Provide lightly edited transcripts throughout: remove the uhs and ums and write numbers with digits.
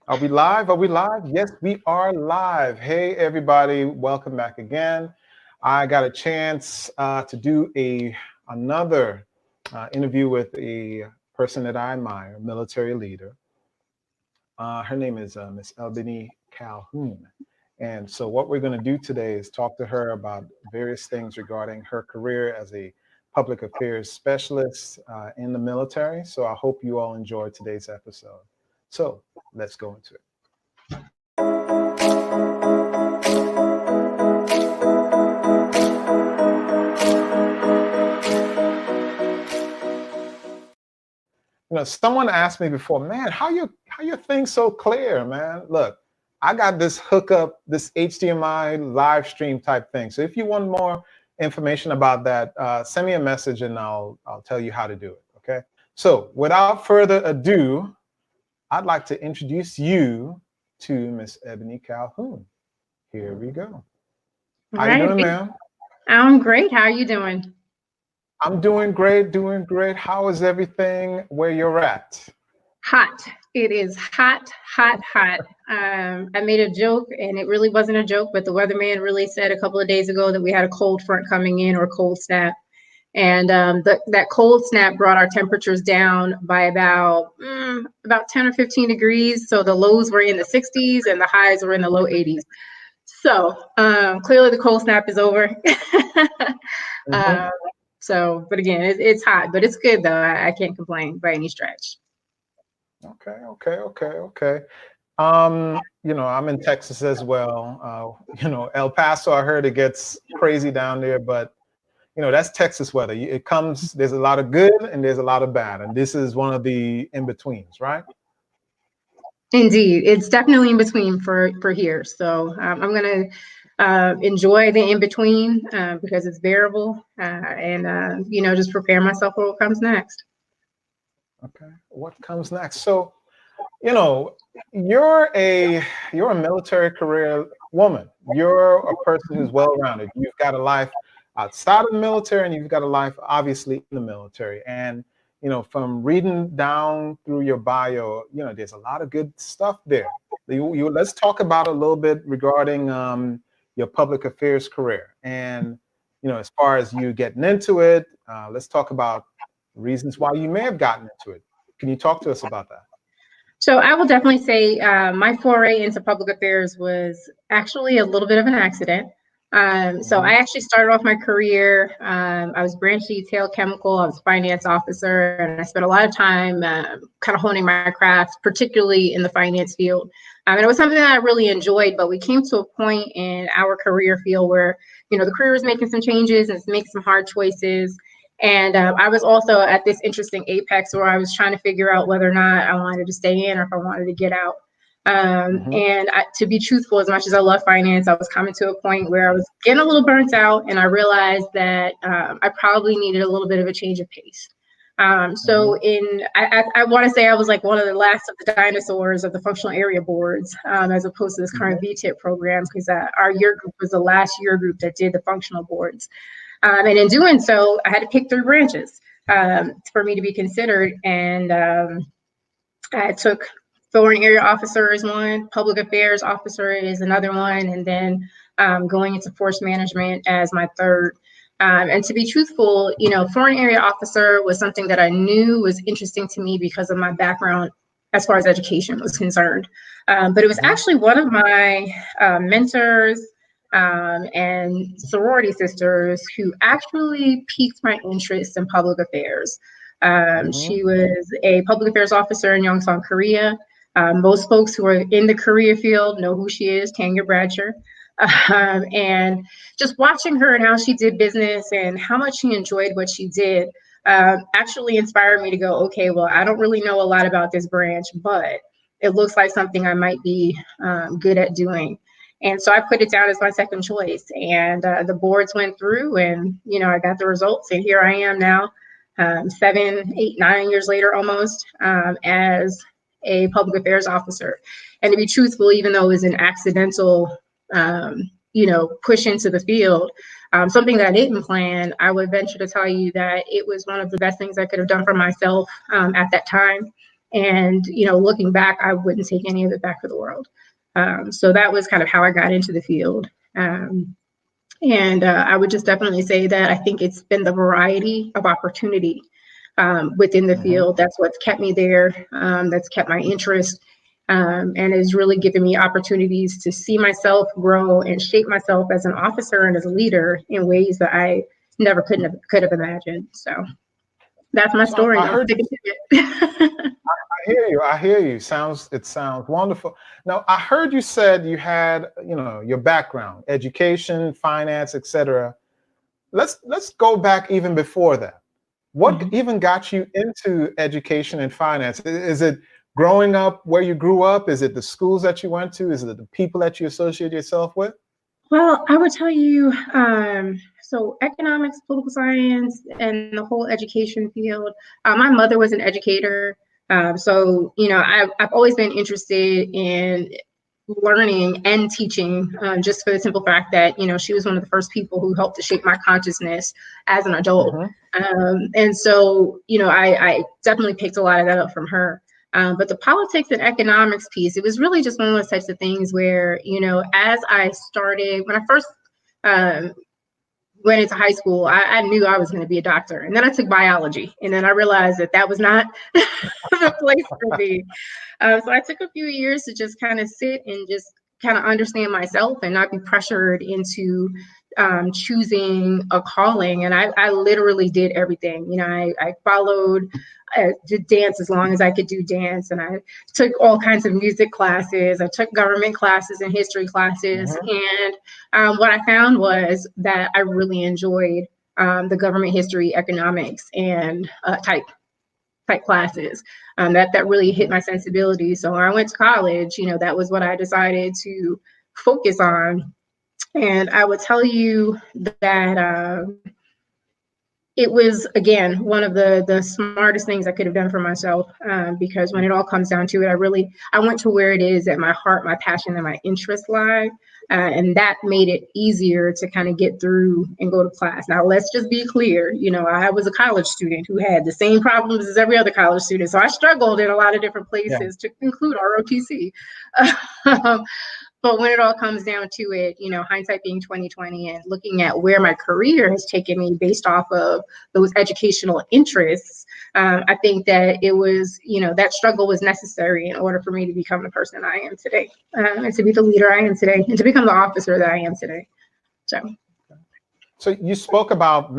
Are we live? Are we live? Yes, we are live. Hey, everybody, welcome back again. I got a chance to do another interview with a person that I admire, a military leader. Her name is Miss Ebony Calhoun. And so what we're going to do today is talk to her about various things regarding her career as a public affairs specialist in the military. So I hope you all enjoy today's episode. So let's go into it. Someone asked me before, man, how your thing so clear, man? Look, I got this hookup, this HDMI live stream type thing. So if you want more information about that, send me a message and I'll tell you how to do it. Okay. So without further ado, I'd like to introduce you to Miss Ebony Calhoun. Here we go. How you doing, ma'am? I'm great. How are you doing? I'm doing great, doing great. How is everything where you're at? Hot. It is hot, hot, hot. I made a joke, and it really wasn't a joke, but the weatherman really said a couple of days ago that we had a cold front coming in, or cold snap. And that cold snap brought our temperatures down by about 10 or 15 degrees. So the lows were in the 60s and the highs were in the low 80s. So clearly the cold snap is over. So, but again, it's hot, but it's good though. I can't complain by any stretch. Okay. I'm in Texas as well. El Paso, I heard it gets crazy down there, but that's Texas weather. It comes, there's a lot of good and there's a lot of bad. And this is one of the in-betweens, right? Indeed. It's definitely in between for here. So I'm going to enjoy the in-between because it's bearable and just prepare myself for what comes next. Okay. What comes next? So, you're a military career woman. You're a person who's well-rounded. You've got a life outside of the military and you've got a life obviously in the military. And, from reading down through your bio, there's a lot of good stuff there. Let's talk about a little bit regarding your public affairs career. And, as far as you getting into it, let's talk about reasons why you may have gotten into it. Can you talk to us about that? So I will definitely say my foray into public affairs was actually a little bit of an accident. So I actually started off my career. I was branch detail chemical. I was a finance officer, and I spent a lot of time kind of honing my craft, particularly in the finance field. And it was something that I really enjoyed, but we came to a point in our career field where, the career was making some changes and making some hard choices. And I was also at this interesting apex where I was trying to figure out whether or not I wanted to stay in or if I wanted to get out. And to be truthful, as much as I love finance, I was coming to a point where I was getting a little burnt out, and I realized that I probably needed a little bit of a change of pace. So I want to say I was like one of the last of the dinosaurs of the functional area boards, as opposed to this current VTIP program, because our year group was the last year group that did the functional boards. And in doing so, I had to pick 3 branches for me to be considered. And I took foreign area officer is one, public affairs officer is another one, and then going into force management as my third. And to be truthful, foreign area officer was something that I knew was interesting to me because of my background as far as education was concerned. But it was actually one of my mentors and sorority sisters who actually piqued my interest in public affairs. She was a public affairs officer in Yongsan, Korea. Most folks who are in the Korea field know who she is, Tanya Bradshaw. And just watching her and how she did business and how much she enjoyed what she did actually inspired me to go, okay, well, I don't really know a lot about this branch, but it looks like something I might be good at doing. And so I put it down as my second choice, and the boards went through, and, I got the results, and here I am now, 7, 8, 9 years later, almost, as a public affairs officer. And to be truthful, even though it was an accidental, push into the field, something that I didn't plan, I would venture to tell you that it was one of the best things I could have done for myself at that time. And, looking back, I wouldn't take any of it back for the world. So that was kind of how I got into the field. And I would just definitely say that I think it's been the variety of opportunity within the field. That's what's kept me there. That's kept my interest, and has really given me opportunities to see myself grow and shape myself as an officer and as a leader in ways that I never could have imagined. So that's my story. I heard I hear you. It sounds wonderful. Now, I heard you said you had, your background, education, finance, etc. Let's go back even before that. What even got you into education and finance? Is it growing up where you grew up? Is it the schools that you went to? Is it the people that you associate yourself with? Well, I would tell you, so economics, political science, and the whole education field. My mother was an educator. So, I've always been interested in learning and teaching, just for the simple fact that, she was one of the first people who helped to shape my consciousness as an adult. And so, I definitely picked a lot of that up from her. But the politics and economics piece, it was really just one of those types of things where, as I started, when I first went into high school, I knew I was going to be a doctor. And then I took biology. And then I realized that was not the place for me. So I took a few years to just kind of sit and just kind of understand myself and not be pressured into choosing a calling. And I literally did everything. I followed, did dance as long as I could do dance. And I took all kinds of music classes. I took government classes and history classes. And what I found was that I really enjoyed the government history, economics, and type classes. That really hit my sensibility. So when I went to college, that was what I decided to focus on. And I would tell you that it was, again, one of the smartest things I could have done for myself, because when it all comes down to it, I went to where it is that my heart, my passion, and my interest lie. And that made it easier to kind of get through and go to class. Now, let's just be clear. I was a college student who had the same problems as every other college student. So I struggled in a lot of different places, to include ROTC. But when it all comes down to it, hindsight being 2020, and looking at where my career has taken me based off of those educational interests, I think that it was, that struggle was necessary in order for me to become the person I am today, and to be the leader I am today, and to become the officer that I am today. So you spoke about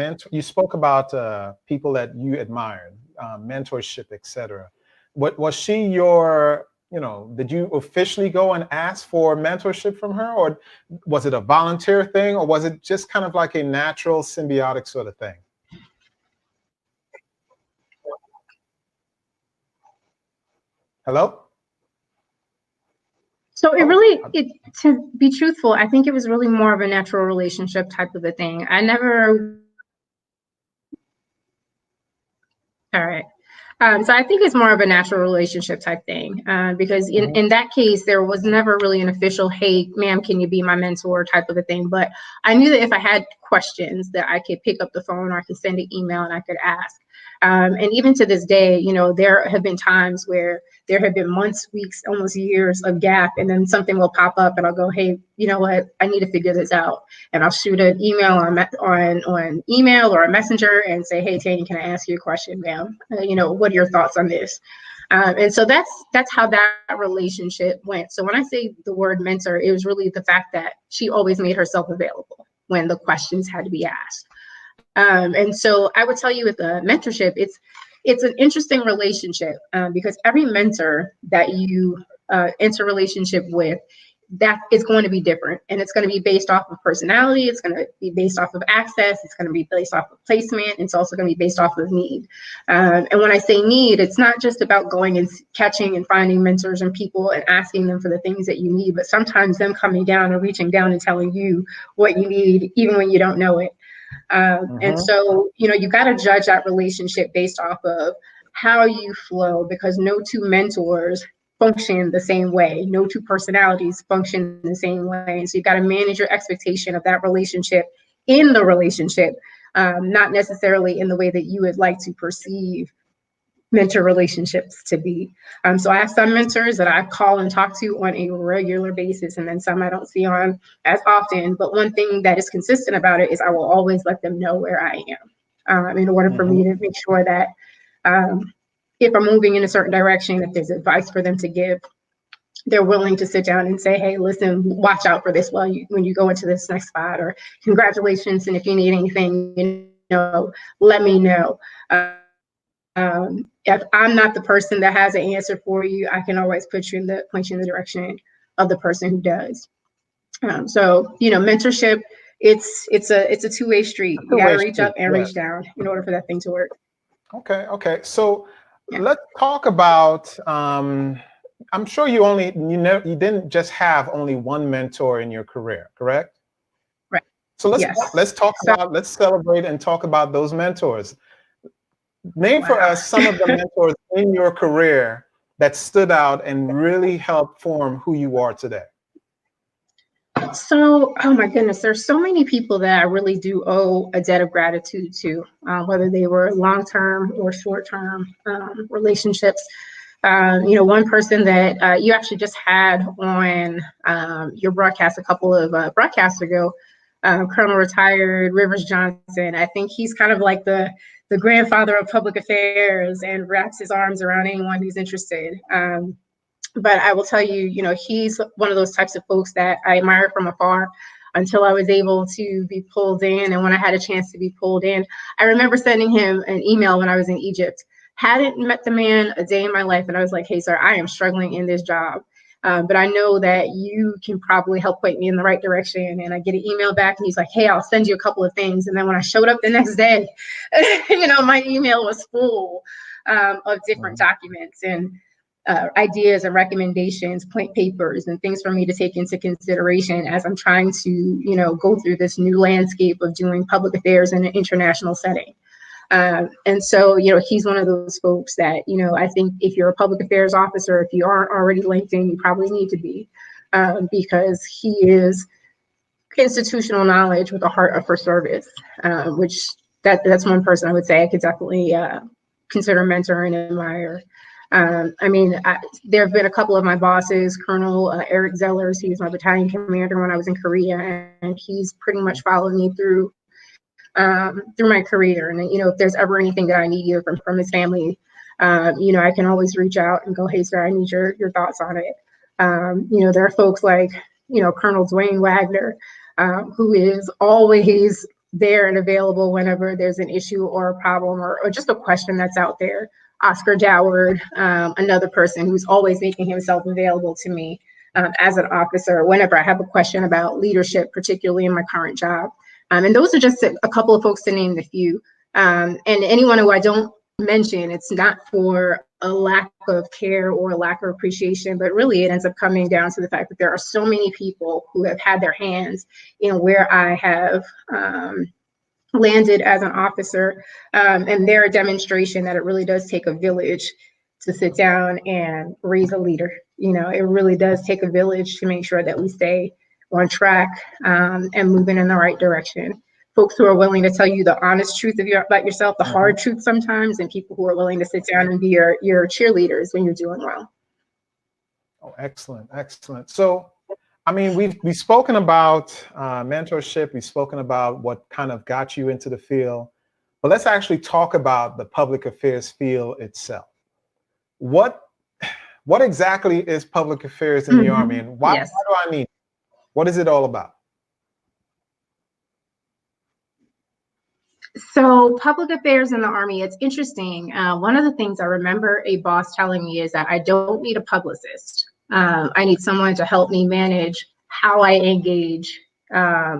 people that you admired, mentorship, etc. What was she your? Did you officially go and ask for mentorship from her, or was it a volunteer thing, or was it just kind of like a natural symbiotic sort of thing? Hello? So to be truthful, I think it was really more of a natural relationship type of a thing. All right. So I think it's more of a natural relationship type thing, because in that case, there was never really an official, hey, ma'am, can you be my mentor type of a thing. But I knew that if I had questions that I could pick up the phone, or I could send an email and I could ask. And even to this day, there have been times where there have been months, weeks, almost years of gap, and then something will pop up and I'll go, hey, you know what, I need to figure this out. And I'll shoot an email on email or a messenger and say, hey, Tanya, can I ask you a question, ma'am? What are your thoughts on this? And so that's how that relationship went. So when I say the word mentor, it was really the fact that she always made herself available when the questions had to be asked. And so I would tell you with the mentorship, it's an interesting relationship, because every mentor that you enter a relationship with, that is going to be different, and it's going to be based off of personality. It's going to be based off of access. It's going to be based off of placement. It's also going to be based off of need. And when I say need, it's not just about going and catching and finding mentors and people and asking them for the things that you need, but sometimes them coming down and reaching down and telling you what you need, even when you don't know it. And so, you got to judge that relationship based off of how you flow, because no two mentors function the same way. No two personalities function the same way. And so you got to manage your expectation of that relationship in the relationship, not necessarily in the way that you would like to perceive mentor relationships to be. So I have some mentors that I call and talk to on a regular basis, and then some I don't see on as often. But one thing that is consistent about it is I will always let them know where I am in order for me to make sure that if I'm moving in a certain direction, if there's advice for them to give, they're willing to sit down and say, hey, listen, watch out for this when you go into this next spot, or congratulations. And if you need anything, let me know. If I'm not the person that has an answer for you, I can always point you in the direction of the person who does. So, mentorship, it's a two-way street. You got to reach up and reach down in order for that thing to work. Okay. So let's talk about, I'm sure you didn't just have only one mentor in your career, correct? Right. So let's celebrate and talk about those mentors. Name for us some of the mentors in your career that stood out and really helped form who you are today. So, oh my goodness, there's so many people that I really do owe a debt of gratitude to, whether they were long-term or short-term relationships. One person that you actually just had on your broadcast a couple of broadcasts ago, Colonel Retired Rivers Johnson. I think he's kind of like the grandfather of public affairs and wraps his arms around anyone who's interested. But I will tell you, he's one of those types of folks that I admire from afar until I was able to be pulled in. And when I had a chance to be pulled in, I remember sending him an email when I was in Egypt. Hadn't met the man a day in my life. And I was like, hey, sir, I am struggling in this job. But I know that you can probably help point me in the right direction. And I get an email back and he's like, hey, I'll send you a couple of things. And then when I showed up the next day, my email was full of different documents and ideas and recommendations, point papers, and things for me to take into consideration as I'm trying to, go through this new landscape of doing public affairs in an international setting. And so, he's one of those folks that, I think if you're a public affairs officer, if you aren't already linked in, you probably need to be, because he is institutional knowledge with a heart for service, which that's one person I would say I could definitely consider mentor and admire. There have been a couple of my bosses, Colonel Eric Zellers, he was my battalion commander when I was in Korea, and he's pretty much followed me through my career. And, if there's ever anything that I need either from his family, I can always reach out and go, hey, sir, I need your thoughts on it. There are folks like, Colonel Dwayne Wagner, who is always there and available whenever there's an issue or a problem or just a question that's out there. Oscar Doward, another person who's always making himself available to me as an officer whenever I have a question about leadership, particularly in my current job. And those are just a couple of folks to name the few. And anyone who I don't mention, it's not for a lack of care or a lack of appreciation, but really it ends up coming down to the fact that there are so many people who have had their hands in where I have landed as an officer, and they're a demonstration that it really does take a village to sit down and raise a leader. It really does take a village to make sure that we stay on track and moving in the right direction. Folks who are willing to tell you the honest truth about yourself, the hard truth sometimes, and people who are willing to sit down and be your cheerleaders when you're doing well. Oh, excellent. So, we've spoken about mentorship. We've spoken about what kind of got you into the field, but let's actually talk about the public affairs field itself. What exactly is public affairs in the Army, and why do I need it? What is it all about? So public affairs in the Army, it's interesting. One of the things I remember a boss telling me is that I don't need a publicist. I need someone to help me manage how I engage our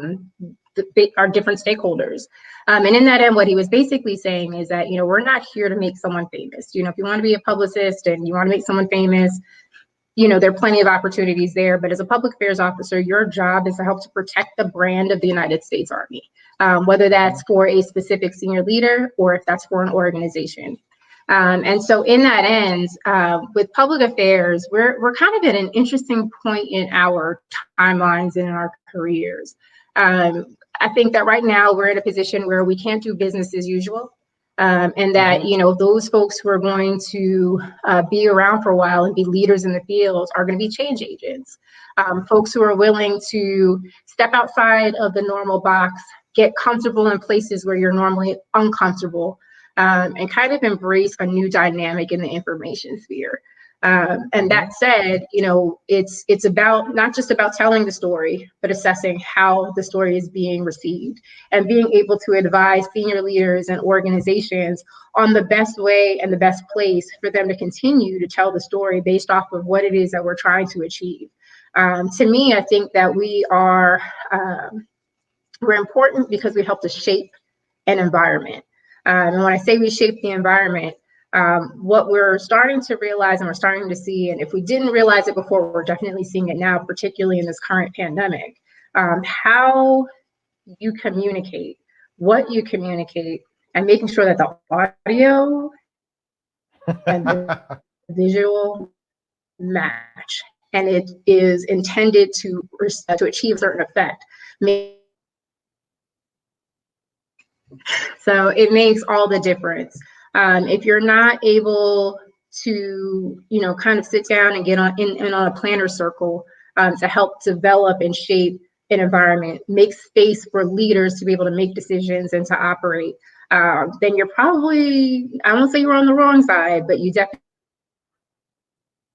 different stakeholders. And in that end, what he was basically saying is that, we're not here to make someone famous. If you want to be a publicist and you want to make someone famous, there are plenty of opportunities there. But as a public affairs officer, your job is to help to protect the brand of the United States Army, whether that's for a specific senior leader or if that's for an organization. And so in that end, with public affairs, we're kind of at an interesting point in our timelines and in our careers. I think that right now we're in a position where we can't do business as usual. And that, you know, those folks who are going to be around for a while and be leaders in the field are going to be change agents. Folks who are willing to step outside of the normal box, get comfortable in places where you're normally uncomfortable, and kind of embrace a new dynamic in the information sphere. And that said, you know, it's about not just about telling the story, but assessing how the story is being received and being able to advise senior leaders and organizations on the best way and the best place for them to continue to tell the story based off of what it is that we're trying to achieve. To me, I think that we're important because we help to shape an environment. And when I say we shape the environment, what we're starting to realize and we're starting to see, and if we didn't realize it before, we're definitely seeing it now, particularly in this current pandemic, how you communicate, what you communicate, and making sure that the audio and the visual match, and it is intended to achieve a certain effect. So it makes all the difference. If you're not able to, you know, kind of sit down and get on on a planner circle to help develop and shape an environment, make space for leaders to be able to make decisions and to operate, then you're probably, I won't say you're on the wrong side, but you definitely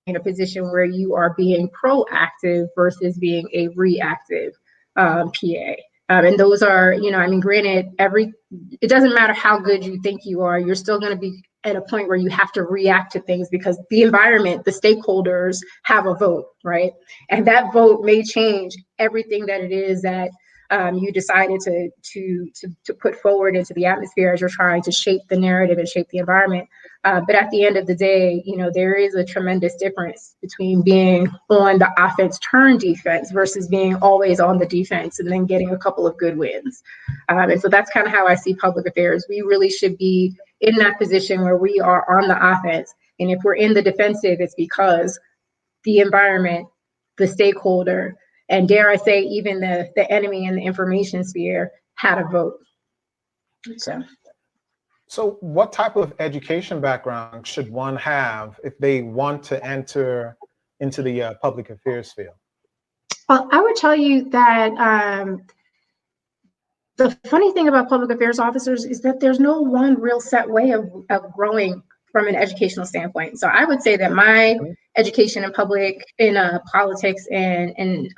in a position where you are being proactive versus being a reactive PA. And those are, you know, I mean, granted, it doesn't matter how good you think you are, you're still going to be at a point where you have to react to things because the environment, the stakeholders have a vote, right? And that vote may change everything that it is that you decided to put forward into the atmosphere as you're trying to shape the narrative and shape the environment. But at the end of the day, you know, there is a tremendous difference between being on the offense turn defense versus being always on the defense and then getting a couple of good wins. And so that's kind of how I see public affairs. We really should be in that position where we are on the offense. And if we're in the defensive, it's because the environment, the stakeholder, and dare I say, even the enemy in the information sphere had a vote. So what type of education background should one have if they want to enter into the public affairs field? Well, I would tell you that the funny thing about public affairs officers is that there's no one real set way of growing from an educational standpoint. So I would say that my education in politics and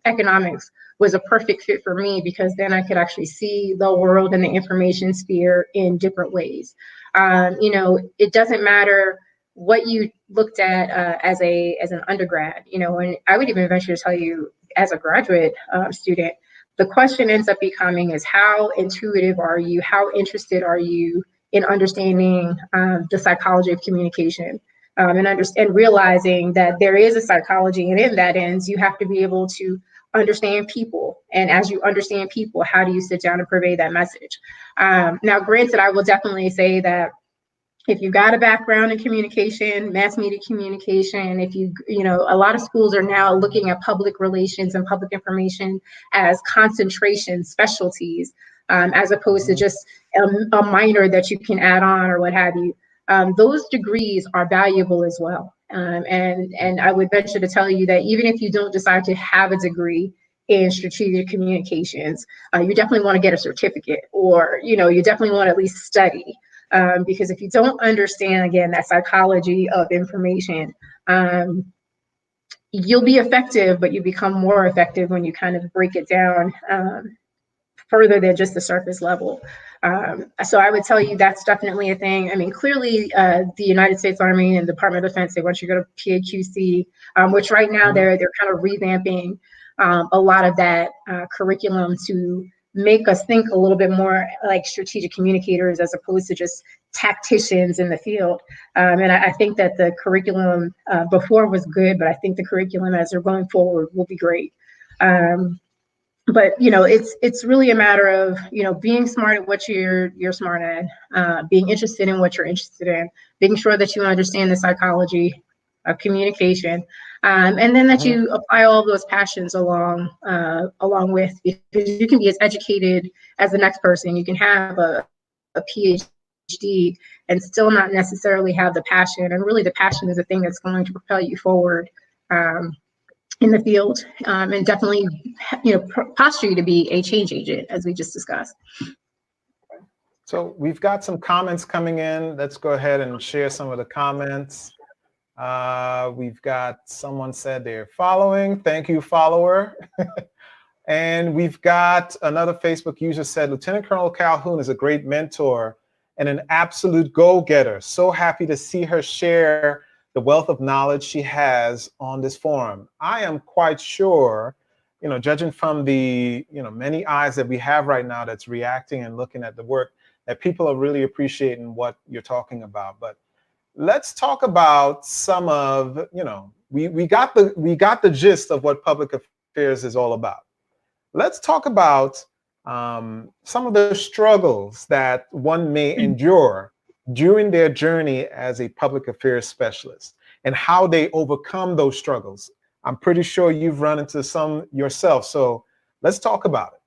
economics was a perfect fit for me because then I could actually see the world and the information sphere in different ways. You know, it doesn't matter what you looked at as an undergrad. You know, and I would even venture to tell you as a graduate student, the question ends up becoming is how intuitive are you? How interested are you in understanding the psychology of communication and realizing that there is a psychology, and in that ends, you have to be able to understand people. And as you understand people, how do you sit down and convey that message? Now, granted, I will definitely say that if you've got a background in communication, mass media communication, you know, a lot of schools are now looking at public relations and public information as concentration specialties, as opposed to just a minor that you can add on or what have you. Those degrees are valuable as well. And I would venture to tell you that even if you don't decide to have a degree in strategic communications, you definitely want to get a certificate, or, you know, you definitely want to at least study. Because if you don't understand, again, that psychology of information, you'll be effective, but you become more effective when you kind of break it down further than just the surface level. So I would tell you that's definitely a thing. I mean, clearly the United States Army and Department of Defense, they want you to go to PAQC, which right now they're kind of revamping a lot of that curriculum to make us think a little bit more like strategic communicators as opposed to just tacticians in the field. And I think that the curriculum before was good, but I think the curriculum as they're going forward will be great. But, you know, it's really a matter of, you know, being smart at what you're smart at, being interested in what you're interested in, making sure that you understand the psychology of communication, and then that you apply all of those passions along with, because you can be as educated as the next person. You can have a PhD PhD and still not necessarily have the passion. And really the passion is the thing that's going to propel you forward in the field, and definitely, posture you to be a change agent, as we just discussed. So we've got some comments coming in. Let's go ahead and share some of the comments. We've got someone said they're following. Thank you, follower. And we've got another Facebook user said, Lieutenant Colonel Calhoun is a great mentor and an absolute go-getter. So happy to see her share the wealth of knowledge she has on this forum. I am quite sure, judging from the many eyes that we have right now that's reacting and looking at the work, that people are really appreciating what you're talking about. But let's talk about some of, we got the gist of what public affairs is all about. Let's talk about some of the struggles that one may endure during their journey as a public affairs specialist and how they overcome those struggles. I'm pretty sure you've run into some yourself. So let's talk about it.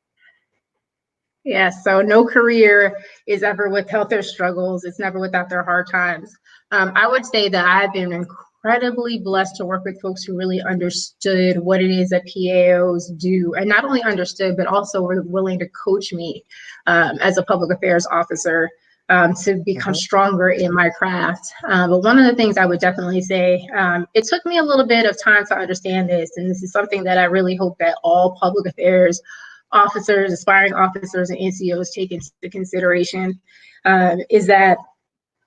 Yeah, so no career is ever without their struggles. It's never without their hard times. I would say that I've been incredibly blessed to work with folks who really understood what it is that PAOs do, and not only understood, but also were willing to coach me as a public affairs officer to become stronger in my craft. But one of the things I would definitely say, it took me a little bit of time to understand this, and this is something that I really hope that all public affairs officers, aspiring officers, and NCOs take into consideration, is that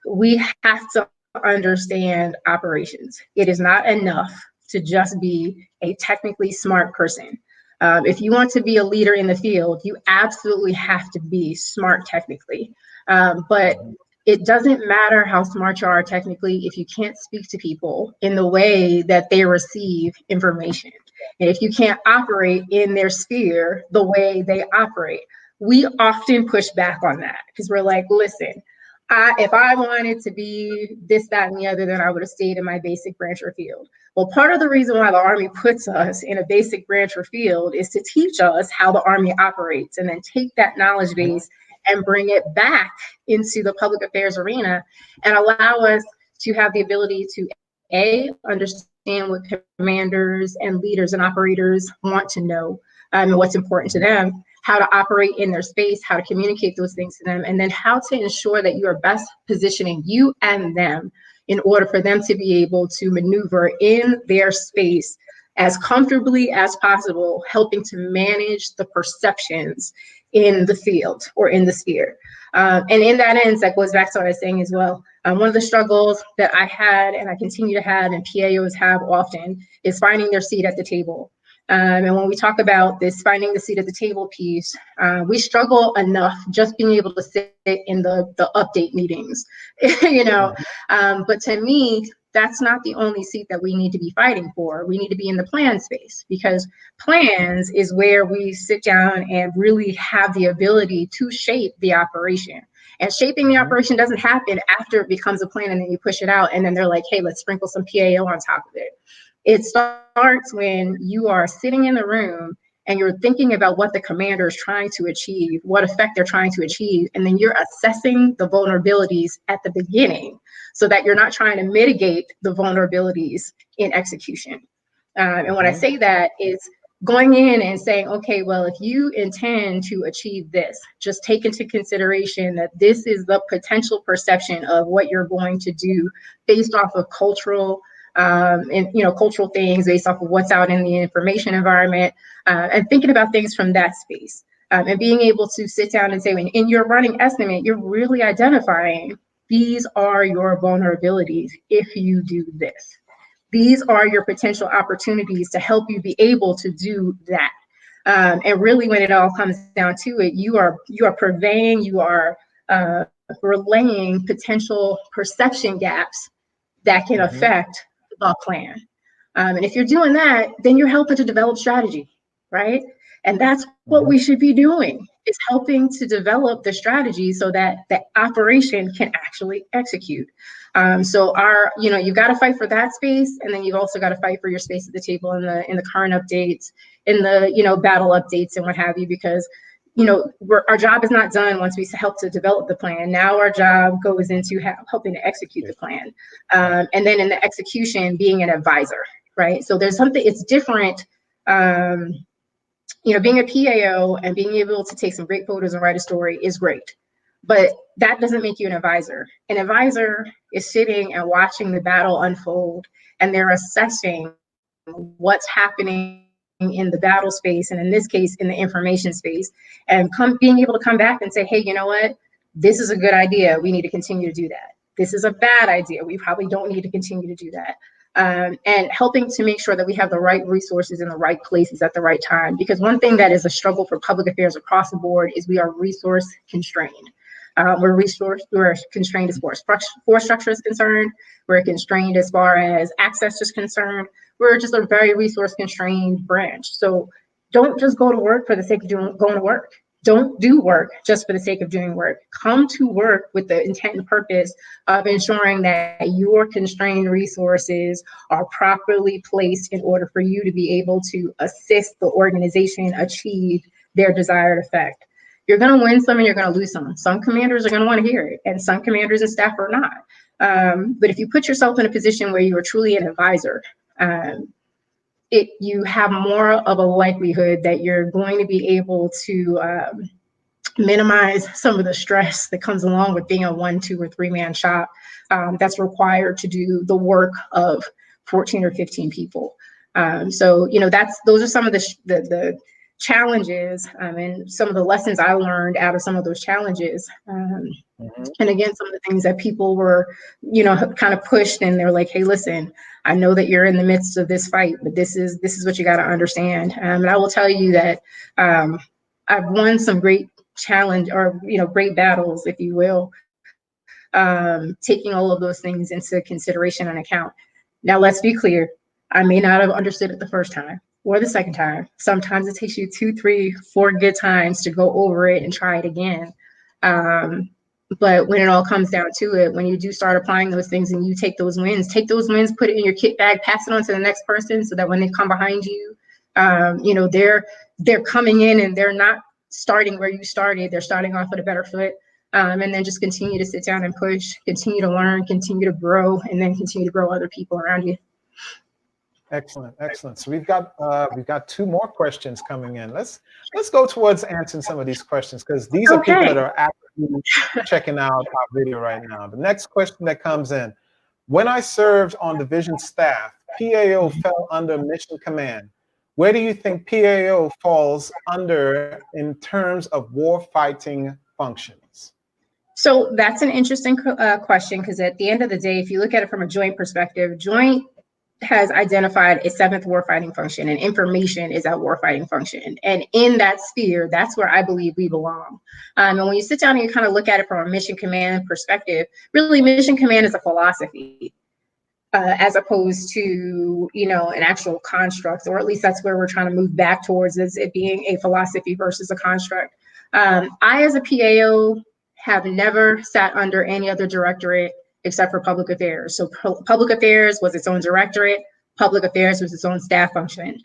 we have to understand operations. It is not enough to just be a technically smart person. If you want to be a leader in the field, you absolutely have to be smart technically. But it doesn't matter how smart you are technically if you can't speak to people in the way that they receive information. And if you can't operate in their sphere the way they operate. We often push back on that because we're like, listen, if I wanted to be this, that, and the other, then I would have stayed in my basic branch or field. Well, part of the reason why the Army puts us in a basic branch or field is to teach us how the Army operates and then take that knowledge base and bring it back into the public affairs arena and allow us to have the ability to understand what commanders and leaders and operators want to know and what's important to them, how to operate in their space, how to communicate those things to them, and then how to ensure that you are best positioning you and them in order for them to be able to maneuver in their space as comfortably as possible, helping to manage the perceptions in the field or in the sphere. And in that end, that goes back to what I was saying as well. One of the struggles that I had and I continue to have and PAOs have often is finding their seat at the table. And when we talk about this finding the seat at the table piece, we struggle enough just being able to sit in the update meetings, but to me, that's not the only seat that we need to be fighting for. We need to be in the plan space because plans is where we sit down and really have the ability to shape the operation. And shaping the operation doesn't happen after it becomes a plan and then you push it out and then they're like, hey, let's sprinkle some PAO on top of it. It starts when you are sitting in the room and you're thinking about what the commander is trying to achieve, what effect they're trying to achieve, and then you're assessing the vulnerabilities at the beginning so that you're not trying to mitigate the vulnerabilities in execution. And when I say that, it's going in and saying, okay, well, if you intend to achieve this, just take into consideration that this is the potential perception of what you're going to do based off of cultural cultural things, based off of what's out in the information environment, and thinking about things from that space, and being able to sit down and say, when in your running estimate, you're really identifying these are your vulnerabilities if you do this. These are your potential opportunities to help you be able to do that. And really, when it all comes down to it, you are purveying, you are relaying potential perception gaps that can affect the plan. And if you're doing that, then you're helping to develop strategy, right? And that's what we should be doing, is helping to develop the strategy so that the operation can actually execute. So you've got to fight for that space, and then you've also got to fight for your space at the table in the current updates, in the battle updates and what have you, because our job is not done once we help to develop the plan. Now our job goes into helping to execute the plan. And then in the execution, being an advisor, right? So there's something, it's different. Being a PAO and being able to take some great photos and write a story is great, but that doesn't make you an advisor. An advisor is sitting and watching the battle unfold, and they're assessing what's happening in the battle space, and in this case, in the information space, and being able to come back and say, hey, you know what? This is a good idea. We need to continue to do that. This is a bad idea. We probably don't need to continue to do that. And helping to make sure that we have the right resources in the right places at the right time. Because one thing that is a struggle for public affairs across the board is we are resource constrained. We're constrained as far as force structure is concerned. We're constrained as far as access is concerned. We're just a very resource constrained branch. So don't just go to work for the sake of going to work. Don't do work just for the sake of doing work. Come to work with the intent and purpose of ensuring that your constrained resources are properly placed in order for you to be able to assist the organization achieve their desired effect. You're going to win some and you're going to lose some. Some commanders are going to want to hear it, and some commanders and staff are not. But if you put yourself in a position where you are truly an advisor, you have more of a likelihood that you're going to be able to minimize some of the stress that comes along with being a 1, 2, or 3-man shop that's required to do the work of 14 or 15 people. So those are some of the challenges and some of the lessons I learned out of some of those challenges. And again, some of the things that people were, kind of pushed, and they're like, hey, listen, I know that you're in the midst of this fight, but this is what you got to understand. And I will tell you that I've won some great challenge or, great battles, if you will, taking all of those things into consideration and account. Now, let's be clear. I may not have understood it the first time or the second time. Sometimes it takes you 2, 3, 4 good times to go over it and try it again. But when it all comes down to it, when you do start applying those things and you take those wins, put it in your kit bag, pass it on to the next person so that when they come behind you, they're coming in and they're not starting where you started. They're starting off with a better foot. And then just continue to sit down and push, continue to learn, continue to grow, and then continue to grow other people around you. Excellent. So we've got 2 more questions coming in. Let's go towards answering some of these questions, because these are people that are actively checking out our video right now. The next question that comes in: when I served on division staff, PAO fell under mission command. Where do you think PAO falls under in terms of war fighting functions? So that's an interesting question, because at the end of the day, if you look at it from a joint perspective, joint has identified a 7th warfighting function, and information is that warfighting function. And in that sphere, that's where I believe we belong. And when you sit down and you kind of look at it from a mission command perspective, really mission command is a philosophy as opposed to, an actual construct, or at least that's where we're trying to move back towards, is it being a philosophy versus a construct. I, as a PAO, have never sat under any other directorate except for public affairs. So public affairs was its own directorate. Public affairs was its own staff function.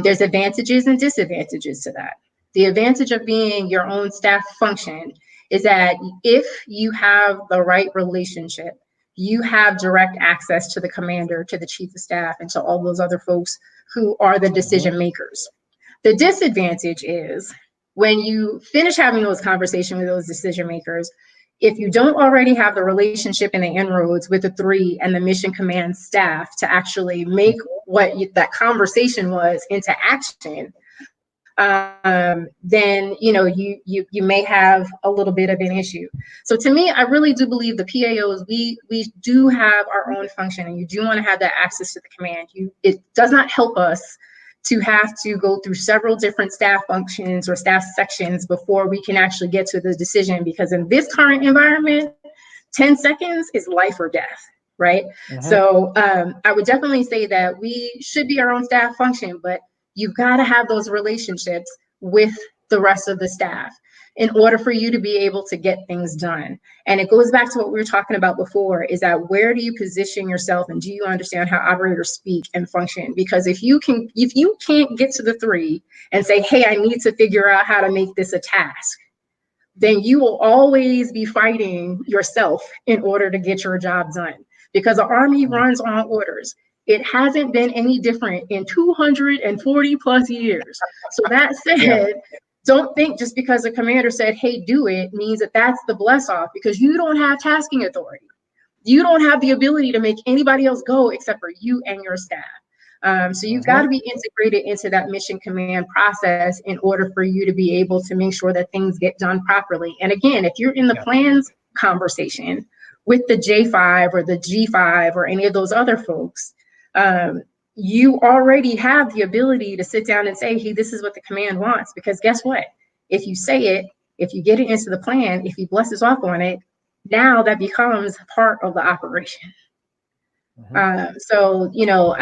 There's advantages and disadvantages to that. The advantage of being your own staff function is that if you have the right relationship, you have direct access to the commander, to the chief of staff, and to all those other folks who are the decision makers. The disadvantage is when you finish having those conversations with those decision makers, if you don't already have the relationship and the inroads with the 3 and the mission command staff to actually make what that conversation was into action, then you may have a little bit of an issue. So to me, I really do believe the PAOs, we do have our own function, and you do want to have that access to the command. It does not help us to have to go through several different staff functions or staff sections before we can actually get to the decision, because in this current environment, 10 seconds is life or death, right? So I would definitely say that we should be our own staff function, but you've got to have those relationships with the rest of the staff in order for you to be able to get things done. And it goes back to what we were talking about before, is that where do you position yourself and do you understand how operators speak and function? Because if you can't get to the three and say, hey, I need to figure out how to make this a task, then you will always be fighting yourself in order to get your job done. Because the Army runs on orders. It hasn't been any different in 240 plus years. So that said, don't think just because a commander said, hey, do it, means that that's the bless off, because you don't have tasking authority. You don't have the ability to make anybody else go except for you and your staff. So you've got to be integrated into that mission command process in order for you to be able to make sure that things get done properly. And again, if you're in the plans conversation with the J5 or the G5 or any of those other folks, you already have the ability to sit down and say, hey, this is what the command wants. Because guess what? If you say it, if you get it into the plan, if he blesses off on it, now that becomes part of the operation. So, you know,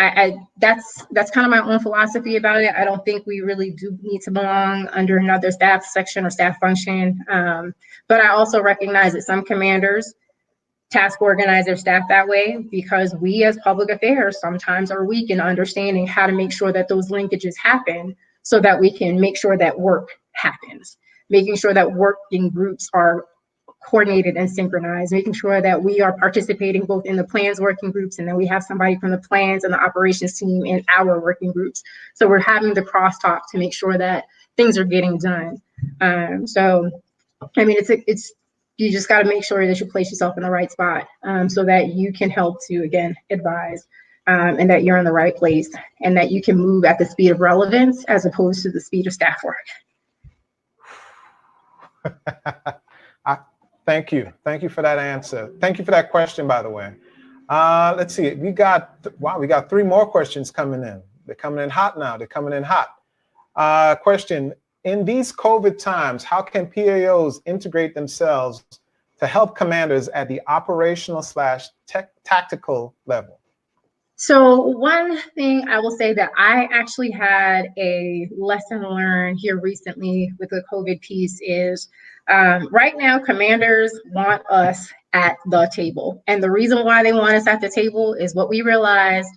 that's kind of my own philosophy about it. I don't think we really do need to belong under another staff section or staff function. But I also recognize that some commanders task organize their staff that way, because we as public affairs sometimes are weak in understanding how to make sure that those linkages happen so that we can make sure that work happens, making sure that working groups are coordinated and synchronized, making sure that we are participating both in the plans working groups and then we have somebody from the plans and the operations team in our working groups. So we're having the crosstalk to make sure that things are getting done. So, I mean, it's you just got to make sure that you place yourself in the right spot so that you can help to, again, advise and that you're in the right place and that you can move at the speed of relevance as opposed to the speed of staff work. Thank you. Thank you for that answer. Thank you for that question, by the way. Let's see. We got 3 more questions coming in. They're coming in hot now. They're coming in hot. Question. In these COVID times, how can PAOs integrate themselves to help commanders at the operational / tactical level? So one thing I will say that I actually had a lesson learned here recently with the COVID piece is right now, commanders want us at the table. And the reason why they want us at the table is what we realized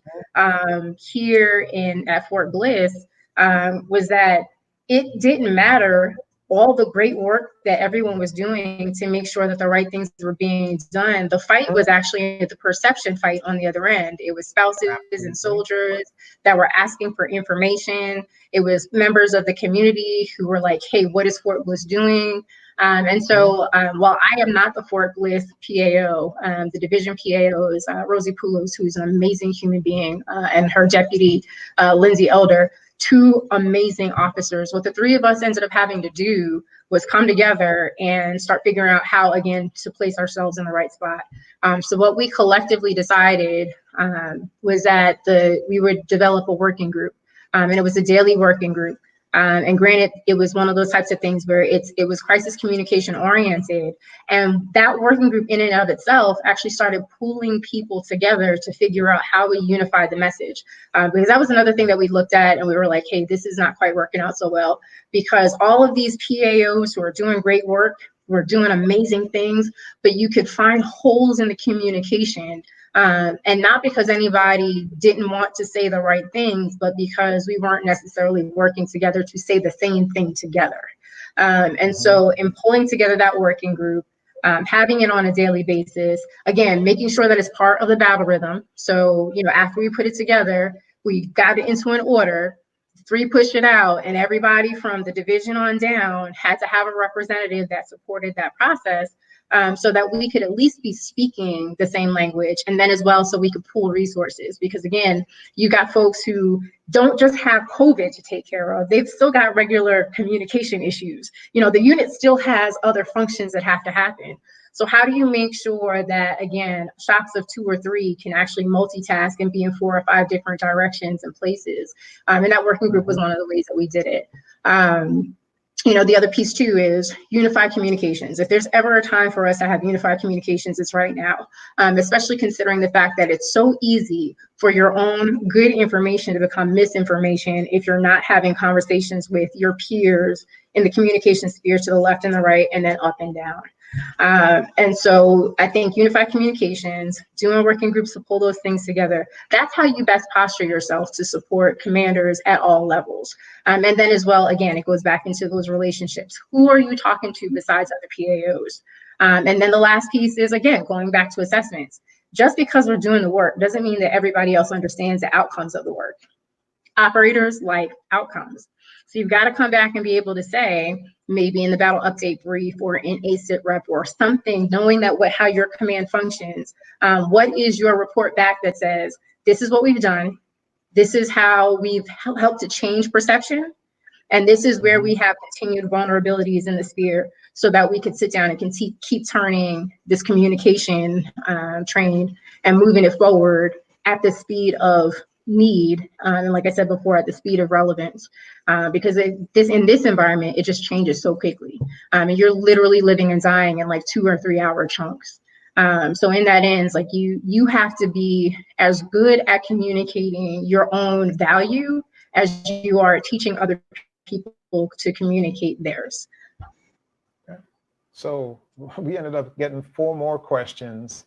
here at Fort Bliss was that it didn't matter all the great work that everyone was doing to make sure that the right things were being done. The fight was actually the perception fight on the other end. It was spouses and soldiers that were asking for information. It was members of the community who were like, hey, what is Fort Bliss doing? And so while I am not the Fort Bliss PAO, the division PAO is Rosie Poulos, who's an amazing human being, and her deputy, Lindsay Elder, 2 amazing officers. What the 3 of us ended up having to do was come together and start figuring out how, again, to place ourselves in the right spot. So what we collectively decided was that we would develop a working group, and it was a daily working group. And granted, it was one of those types of things where it was crisis communication oriented. And that working group in and of itself actually started pulling people together to figure out how we unify the message. Because that was another thing that we looked at and we were like, hey, this is not quite working out so well, because all of these PAOs who are doing great work, were doing amazing things, but you could find holes in the communication. And not because anybody didn't want to say the right things, but because we weren't necessarily working together to say the same thing together. And so in pulling together that working group, having it on a daily basis, again, making sure that it's part of the battle rhythm. So, you know, after we put it together, we got it into an order, 3 pushed it out, and everybody from the division on down had to have a representative that supported that process. So that we could at least be speaking the same language, and then as well so we could pool resources, because again, you got folks who don't just have COVID to take care of, they've still got regular communication issues. You know, the unit still has other functions that have to happen. So how do you make sure that, again, shops of 2 or 3 can actually multitask and be in 4 or 5 different directions and places? And that working group was one of the ways that we did it. the other piece too is unified communications. If there's ever a time for us to have unified communications, it's right now, especially considering the fact that it's so easy for your own good information to become misinformation if you're not having conversations with your peers in the communication sphere to the left and the right, and then up and down. And so I think unified communications, doing working groups to pull those things together, that's how you best posture yourself to support commanders at all levels. And then as well, again, it goes back into those relationships. Who are you talking to besides other PAOs? And then the last piece is, again, going back to assessments. Just because we're doing the work doesn't mean that everybody else understands the outcomes of the work. Operators like outcomes. So you've got to come back and be able to say, maybe in the battle update brief or in a sit rep or something, knowing that how your command functions, what is your report back that says, this is what we've done, this is how we've helped to change perception, and this is where we have continued vulnerabilities in the sphere, so that we could sit down and keep turning this communication train and moving it forward at the speed of need, and like I said before, at the speed of relevance, because in this environment, it just changes so quickly. And you're literally living and dying in like 2 or 3 hour chunks. So in that ends, like you have to be as good at communicating your own value as you are teaching other people to communicate theirs. Okay. So we ended up getting 4 more questions.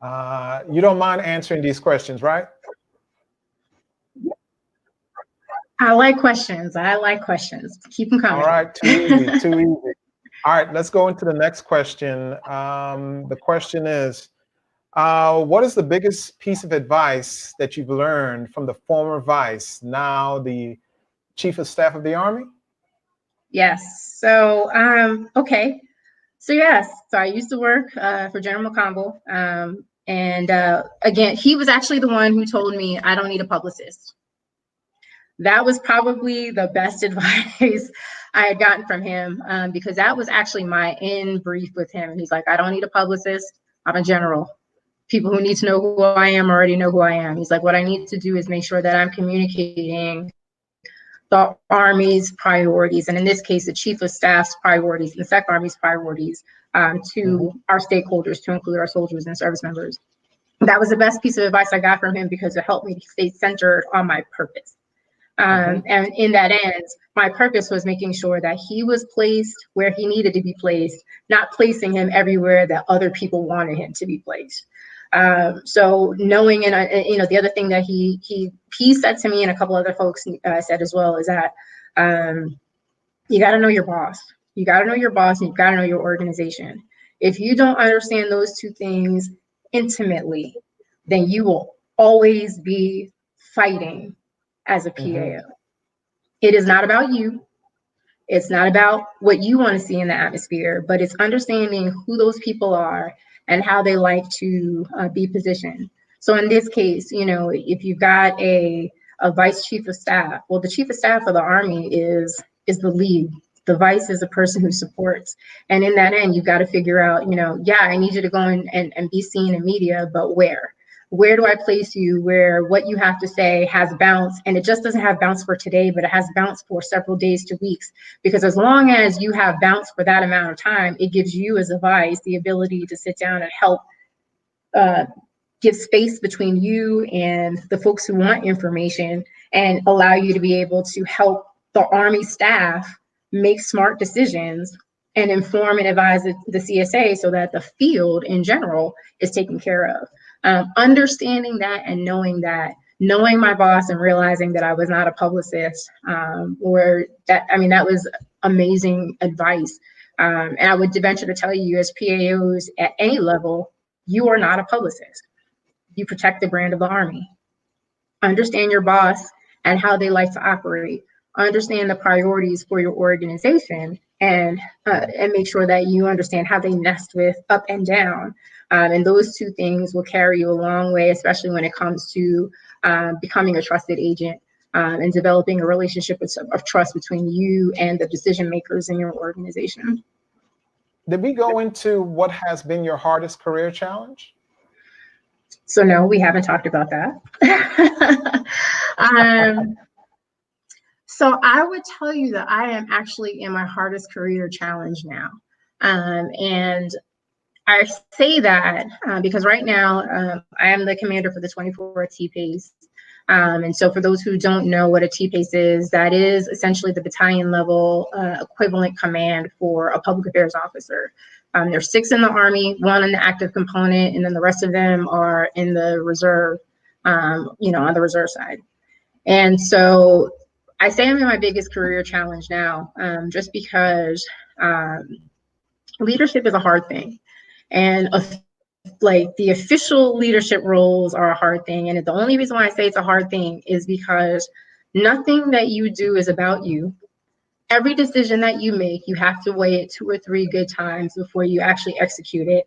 You don't mind answering these questions, right? I like questions. Keep them coming. All right, too easy, too easy. All right, let's go into the next question. The question is, what is the biggest piece of advice that you've learned from the former vice, now the Chief of Staff of the Army? Yes. So, okay. So yes, so I used to work for General McConville. And again, he was actually the one who told me I don't need a publicist. That was probably the best advice I had gotten from him, because that was actually my end brief with him. And he's like, I don't need a publicist. I'm a general. People who need to know who I am already know who I am. He's like, what I need to do is make sure that I'm communicating the Army's priorities, and in this case, the Chief of Staff's priorities, and the SEC Army's priorities to our stakeholders, to include our soldiers and service members. That was the best piece of advice I got from him, because it helped me to stay centered on my purpose. And in that end, my purpose was making sure that he was placed where he needed to be placed, not placing him everywhere that other people wanted him to be placed. So knowing, and the other thing that he said to me, and a couple other folks said as well, is that you got to know your boss. You got to know your boss, and you got to know your organization. If you don't understand those two things intimately, then you will always be fighting as a PAO. It is not about you. It's not about what you want to see in the atmosphere, but it's understanding who those people are and how they like to be positioned. So in this case, if you've got a vice chief of staff, well, the chief of staff of the Army is the lead. The vice is the person who supports. And in that end, you've got to figure out, yeah, I need you to go and be seen in media, but where? Where do I place you where what you have to say has bounce? And it just doesn't have bounce for today, but it has bounce for several days to weeks. Because as long as you have bounce for that amount of time, it gives you as a vice the ability to sit down and help give space between you and the folks who want information, and allow you to be able to help the Army staff make smart decisions and inform and advise the CSA, so that the field in general is taken care of. Understanding that and knowing my boss and realizing that I was not a publicist, that was amazing advice. And I would venture to tell you, as PAOs at any level, you are not a publicist. You protect the brand of the Army. Understand your boss and how they like to operate. Understand the priorities for your organization, and make sure that you understand how they nest with up and down. And those two things will carry you a long way, especially when it comes to becoming a trusted agent and developing a relationship of trust between you and the decision makers in your organization. Did we go into what has been your hardest career challenge? So no, we haven't talked about that. So I would tell you that I am actually in my hardest career challenge now. And I say that because right now I am the commander for the 24 T-PACE. And so for those who don't know what a T-PACE is, that is essentially the battalion level equivalent command for a public affairs officer. There's 6 in the Army, 1 in the active component, and then the rest of them are in the reserve, on the reserve side. And so I say I'm in my biggest career challenge now, just because leadership is a hard thing. And like the official leadership roles are a hard thing. And the only reason why I say it's a hard thing is because nothing that you do is about you. Every decision that you make, you have to weigh it 2 or 3 good times before you actually execute it,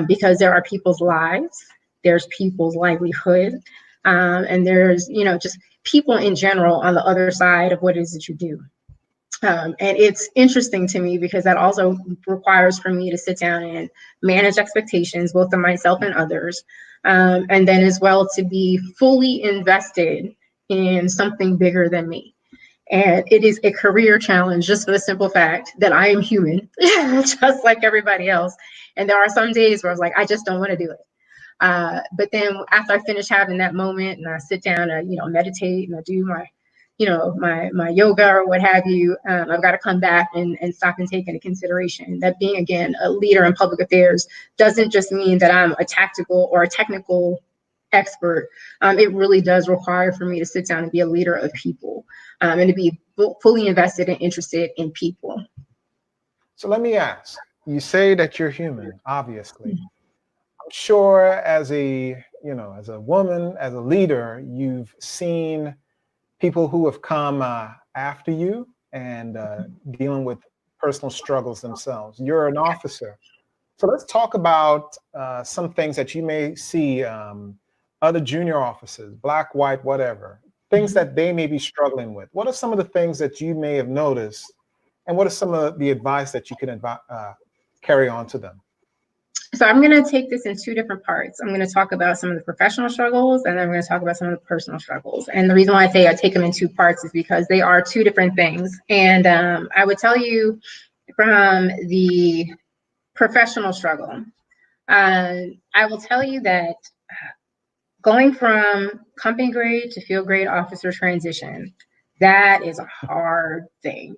because there are people's lives, there's people's livelihood, and there's, just people in general on the other side of what it is that you do. And it's interesting to me because that also requires for me to sit down and manage expectations, both of myself and others. And then as well to be fully invested in something bigger than me. And it is a career challenge just for the simple fact that I am human, just like everybody else. And there are some days where I was like, I just don't want to do it. But then after I finish having that moment and I sit down and, meditate and I do my my yoga or what have you, I've got to come back and stop and take into consideration that being, again, a leader in public affairs doesn't just mean that I'm a tactical or a technical expert. It really does require for me to sit down and be a leader of people, and to be fully invested and interested in people. So let me ask, you say that you're human, obviously. I'm sure as a woman, as a leader, you've seen people who have come after you and dealing with personal struggles themselves. You're an officer. So let's talk about some things that you may see other junior officers, black, white, whatever, things that they may be struggling with. What are some of the things that you may have noticed, and what are some of the advice that you can carry on to them? So I'm going to take this in 2 different parts. I'm going to talk about some of the professional struggles, and then I'm going to talk about some of the personal struggles. And the reason why I say I take them in 2 parts is because they are 2 different things. And I would tell you from the professional struggle, I will tell you that going from company grade to field grade officer transition, that is a hard thing.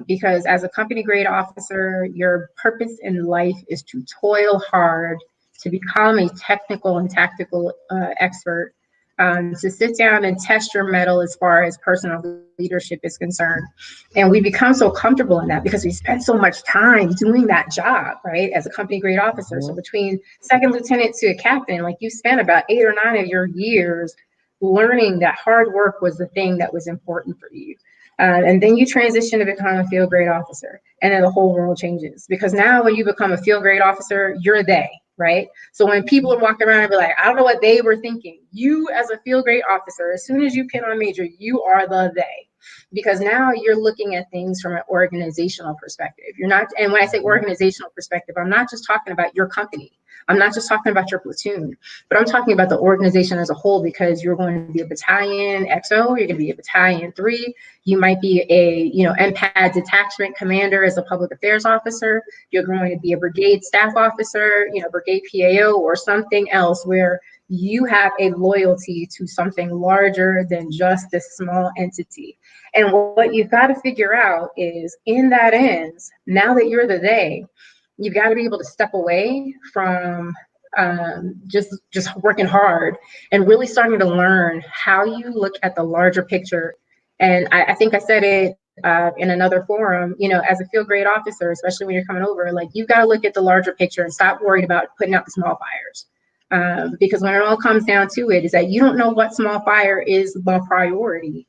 Because as a company grade officer, your purpose in life is to toil hard, to become a technical and tactical expert, to sit down and test your mettle as far as personal leadership is concerned. And we become so comfortable in that because we spend so much time doing that job, right, as a company grade officer. So between second lieutenant to a captain, like you spent about 8 or 9 of your years learning that hard work was the thing that was important for you. And then you transition to become a field grade officer, and then the whole world changes, because now when you become a field grade officer, you're they, right? So when people are walking around and be like, I don't know what they were thinking, you as a field grade officer, as soon as you pin on major, you are the they, because now you're looking at things from an organizational perspective. You're not, and when I say organizational perspective, I'm not just talking about your company. I'm not just talking about your platoon, but I'm talking about the organization as a whole, because you're going to be a battalion XO, you're going to be a battalion 3, you might be a MPAD detachment commander as a public affairs officer, you're going to be a brigade staff officer, brigade PAO or something else where you have a loyalty to something larger than just this small entity. And what you've got to figure out is, in that ends, now that you're the they, you've got to be able to step away from just working hard and really starting to learn how you look at the larger picture. And I think I said it in another forum, as a field grade officer, especially when you're coming over, like, you've got to look at the larger picture and stop worried about putting out the small fires. Because when it all comes down to it, is that you don't know what small fire is the priority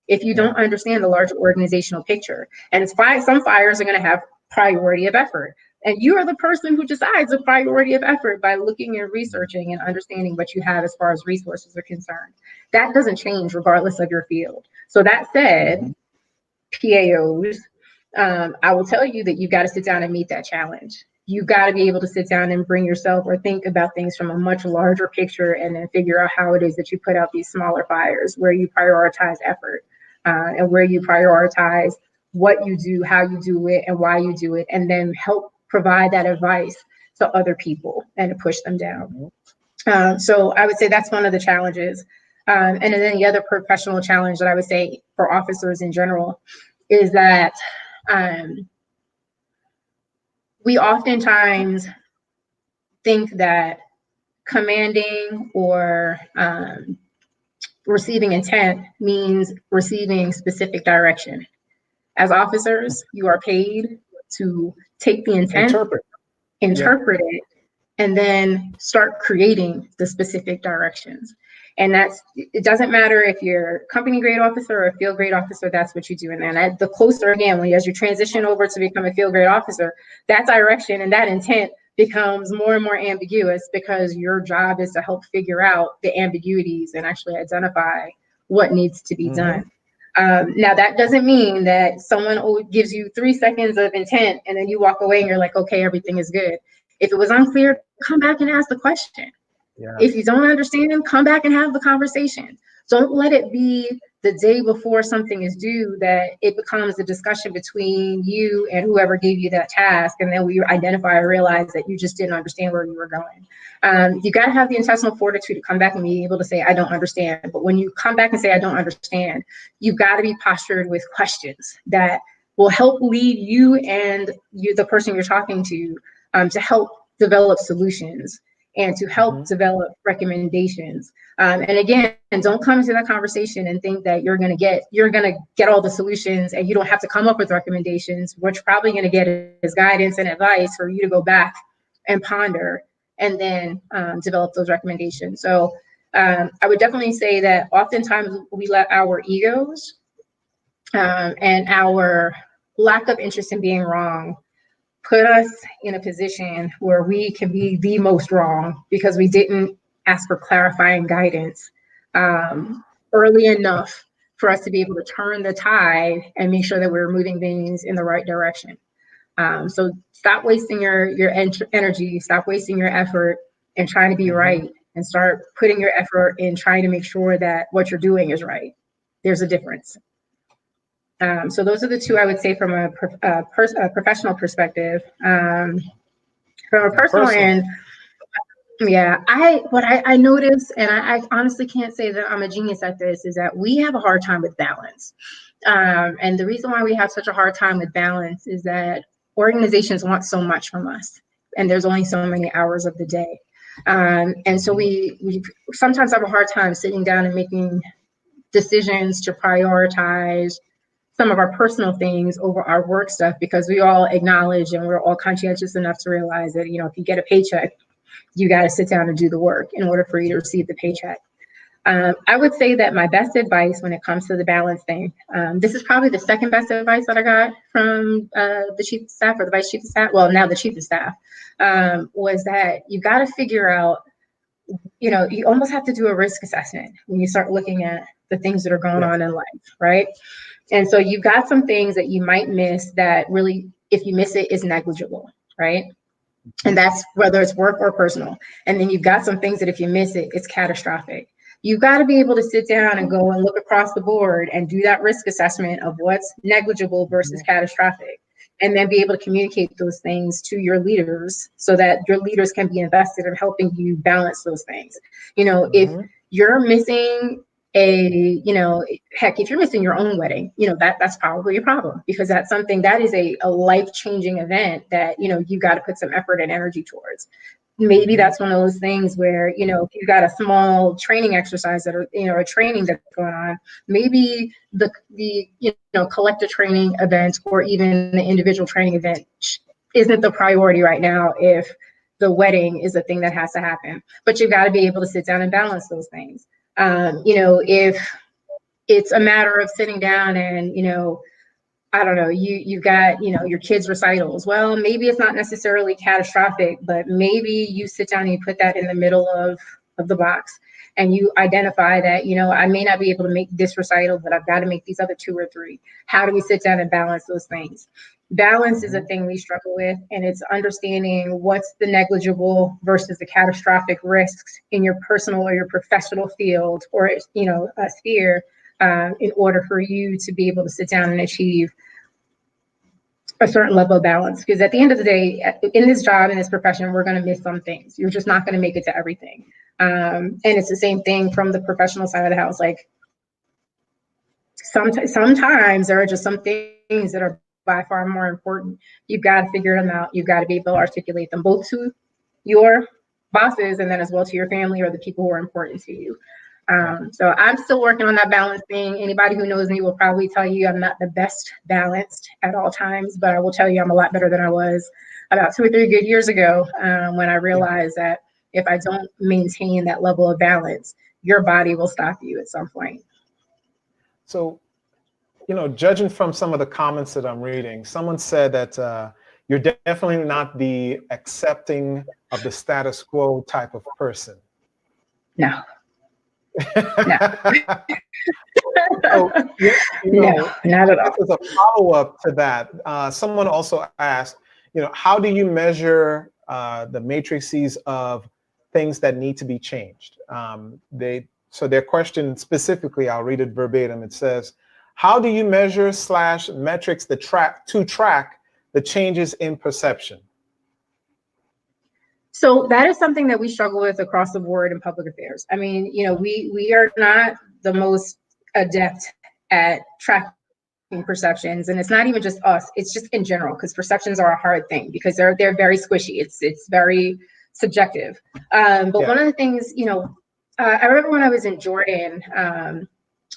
if you don't understand the larger organizational picture. And it's fine, some fires are going to have priority of effort. And you are the person who decides the priority of effort by looking and researching and understanding what you have as far as resources are concerned. That doesn't change regardless of your field. So that said, PAOs, I will tell you that you've got to sit down and meet that challenge. You've got to be able to sit down and bring yourself or think about things from a much larger picture, and then figure out how it is that you put out these smaller fires where you prioritize effort. and where you prioritize what you do, how you do it, and why you do it, and then help provide that advice to other people and to push them down. So I would say that's one of the challenges. And then the other professional challenge that I would say for officers in general is that we oftentimes think that commanding or receiving intent means receiving specific direction. As officers, you are paid to take the intent, interpret it, and then start creating the specific directions. And it doesn't matter if you're company grade officer or a field grade officer, that's what you do. And then the closer, again, as you transition over to become a field grade officer, that direction and that intent becomes more and more ambiguous, because your job is to help figure out the ambiguities and actually identify what needs to be done. Now, that doesn't mean that someone gives you 3 seconds of intent and then you walk away and you're like, okay, everything is good. If it was unclear, come back and ask the question. Yes. If you don't understand, come back and have the conversation. Don't let it be the day before something is due that it becomes a discussion between you and whoever gave you that task, and then we identify or realize that you just didn't understand where you were going. You got to have the intestinal fortitude to come back and be able to say, I don't understand. But when you come back and say, I don't understand, you've got to be postured with questions that will help lead you and the person you're talking to help develop solutions and to help develop recommendations. And again, don't come into that conversation and think that you're gonna get all the solutions and you don't have to come up with recommendations. What you're probably gonna get is guidance and advice for you to go back and ponder and then develop those recommendations. So I would definitely say that oftentimes we let our egos and our lack of interest in being wrong put us in a position where we can be the most wrong because we didn't ask for clarifying guidance early enough for us to be able to turn the tide and make sure that we're moving things in the right direction. So stop wasting your energy, stop wasting your effort in trying to be right, and start putting your effort in trying to make sure that what you're doing is right. There's a difference. So those are the two I would say from a professional perspective. From a personal end, yeah, what I noticed, and I honestly can't say that I'm a genius at this, is that we have a hard time with balance. And the reason why we have such a hard time with balance is that organizations want so much from us, and there's only so many hours of the day. And so we sometimes have a hard time sitting down and making decisions to prioritize some of our personal things over our work stuff, because we all acknowledge and we're all conscientious enough to realize that, if you get a paycheck, you got to sit down and do the work in order for you to receive the paycheck. I would say that my best advice when it comes to the balance thing, this is probably the second best advice that I got from the chief of staff or the vice chief of staff, well, now the chief of staff, was that you got to figure out, you almost have to do a risk assessment when you start looking at the things that are going on in life, right? And so you've got some things that you might miss that really, if you miss it, is negligible, right? And that's whether it's work or personal. And then you've got some things that if you miss it, it's catastrophic. You've got to be able to sit down and go and look across the board and do that risk assessment of what's negligible versus catastrophic, and then be able to communicate those things to your leaders so that your leaders can be invested in helping you balance those things. If you're missing if you're missing your own wedding, that's probably a problem, because that's something that is a life-changing event that, you've got to put some effort and energy towards. Maybe that's one of those things where, if you've got a small training exercise that, a training that's going on, maybe the collective training event or even the individual training event isn't the priority right now if the wedding is a thing that has to happen. But you've got to be able to sit down and balance those things. If it's a matter of sitting down and, I don't know, you've got, your kids' recitals. Well, maybe it's not necessarily catastrophic, but maybe you sit down and you put that in the middle of the box and you identify that, I may not be able to make this recital, but I've got to make these other 2 or 3. How do we sit down and balance those things? Balance is a thing we struggle with, and it's understanding what's the negligible versus the catastrophic risks in your personal or your professional field or, a sphere, in order for you to be able to sit down and achieve a certain level of balance. Because at the end of the day, in this job, in this profession, we're going to miss some things. You're just not going to make it to everything. And it's the same thing from the professional side of the house. Like sometimes there are just some things that are by far more important. You've got to figure them out. You've got to be able to articulate them both to your bosses and then as well to your family or the people who are important to you. So I'm still working on that balance thing. Anybody who knows me will probably tell you I'm not the best balanced at all times, but I will tell you I'm a lot better than I was about 2 or 3 good years ago, when I realized that if I don't maintain that level of balance, your body will stop you at some point. So, judging from some of the comments that I'm reading, someone said that you're definitely not the accepting of the status quo type of person. No. No. So, no, not at all. As a follow-up to that, someone also asked, how do you measure the matrices of things that need to be changed? So their question specifically, I'll read it verbatim. It says, how do you measure / metrics to track the changes in perception? So that is something that we struggle with across the board in public affairs. I mean, we are not the most adept at tracking perceptions, and it's not even just us, it's just in general, because perceptions are a hard thing because they're very squishy. It's very subjective. But one of the things, I remember when I was in Jordan,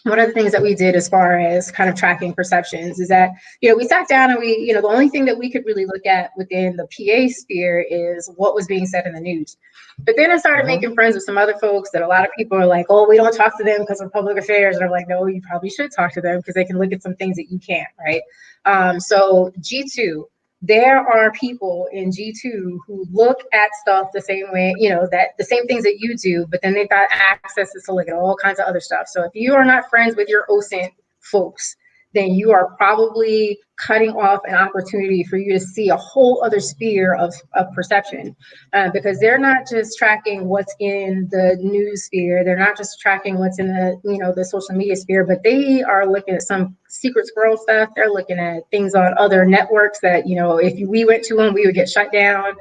one of the things that we did as far as kind of tracking perceptions is that, we sat down and we, the only thing that we could really look at within the PA sphere is what was being said in the news. But then I started making friends with some other folks that a lot of people are like, oh, we don't talk to them because of public affairs. And I'm like, no, you probably should talk to them because they can look at some things that you can't, right? So G2, there are people in G2 who look at stuff the same way, that the same things that you do, but then they've got access to look at all kinds of other stuff. So if you are not friends with your OSINT folks, then you are probably cutting off an opportunity for you to see a whole other sphere of perception, because they're not just tracking what's in the news sphere. They're not just tracking what's in the, the social media sphere, but they are looking at some secret squirrel stuff. They're looking at things on other networks that, if we went to them, we would get shut down.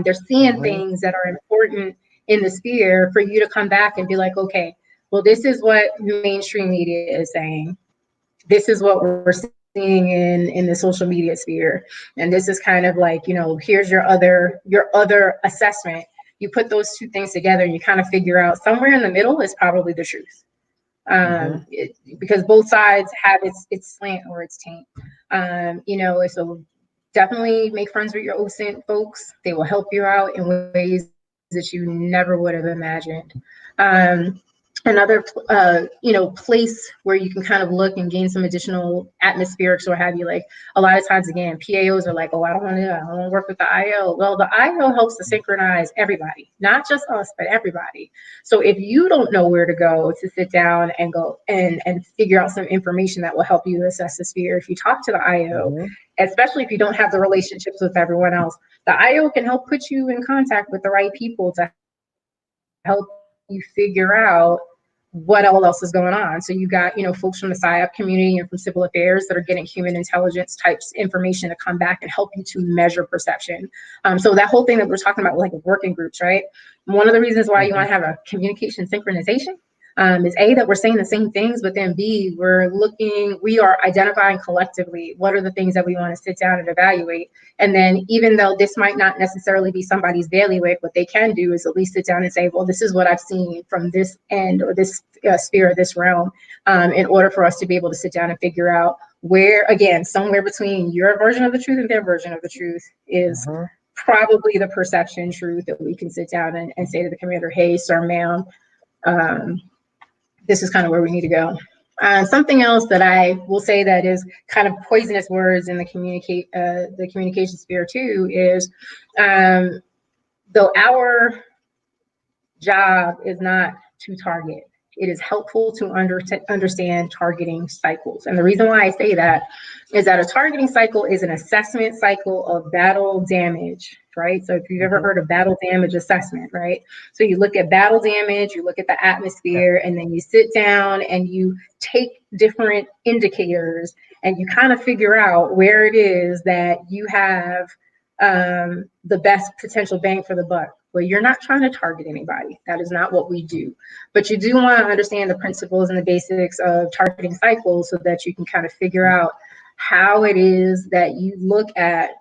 They're seeing things that are important in the sphere for you to come back and be like, okay, well, this is what mainstream media is saying. This is what we're seeing in the social media sphere. And this is kind of like, here's your other assessment. You put those two things together and you kind of figure out somewhere in the middle is probably the truth. Because both sides have its slant or its taint. So definitely make friends with your OSINT folks. They will help you out in ways that you never would have imagined. Another, place where you can kind of look and gain some additional atmospherics or have you, like a lot of times, again, PAOs are like, oh, I don't want to work with the IO. Well, the IO helps to synchronize everybody, not just us, but everybody. So if you don't know where to go to sit down and go and figure out some information that will help you assess the sphere, if you talk to the IO, especially if you don't have the relationships with everyone else, the IO can help put you in contact with the right people to help you figure out what all else is going on. So you got, folks from the PSYOP community and from civil affairs that are getting human intelligence types information to come back and help you to measure perception. So that whole thing that we're talking about, like working groups, right? One of the reasons why you want to have a communication synchronization is A, that we're saying the same things, but then B, we are identifying collectively what are the things that we want to sit down and evaluate. And then even though this might not necessarily be somebody's bailiwick, what they can do is at least sit down and say, well, this is what I've seen from this end or this sphere or this realm, in order for us to be able to sit down and figure out where, again, somewhere between your version of the truth and their version of the truth is probably the perception truth that we can sit down and say to the commander, hey, sir, ma'am, this is kind of where we need to go. Something else that I will say that is kind of poisonous words in the communication sphere too is, though our job is not to target, it is helpful to understand targeting cycles. And the reason why I say that is that a targeting cycle is an assessment cycle of battle damage right? So if you've ever heard of battle damage assessment, right? So you look at battle damage, you look at the atmosphere, and then you sit down and you take different indicators and you kind of figure out where it is that you have the best potential bang for the buck. Well, you're not trying to target anybody. That is not what we do. But you do want to understand the principles and the basics of targeting cycles so that you can kind of figure out how it is that you look at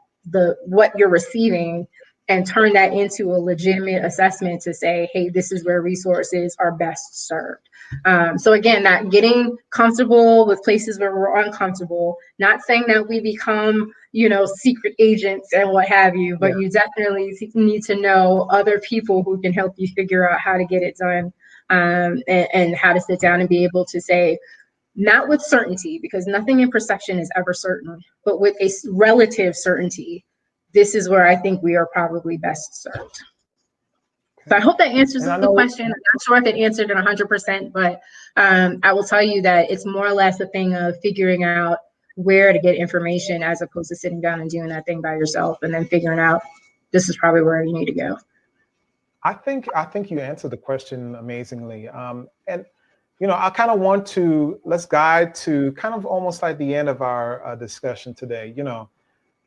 what you're receiving and turn that into a legitimate assessment to say, hey, this is where resources are best served. So again, not getting comfortable with places where we're uncomfortable, not saying that we become, secret agents and what have you, but you definitely need to know other people who can help you figure out how to get it done, and how to sit down and be able to say, not with certainty, because nothing in perception is ever certain, but with a relative certainty, this is where I think we are probably best served. So I hope that answers the question. I'm not sure if it answered it 100%, but I will tell you that it's more or less a thing of figuring out where to get information as opposed to sitting down and doing that thing by yourself and then figuring out this is probably where you need to go. I think you answered the question amazingly. And I kind of want to, let's guide to kind of almost like the end of our discussion today.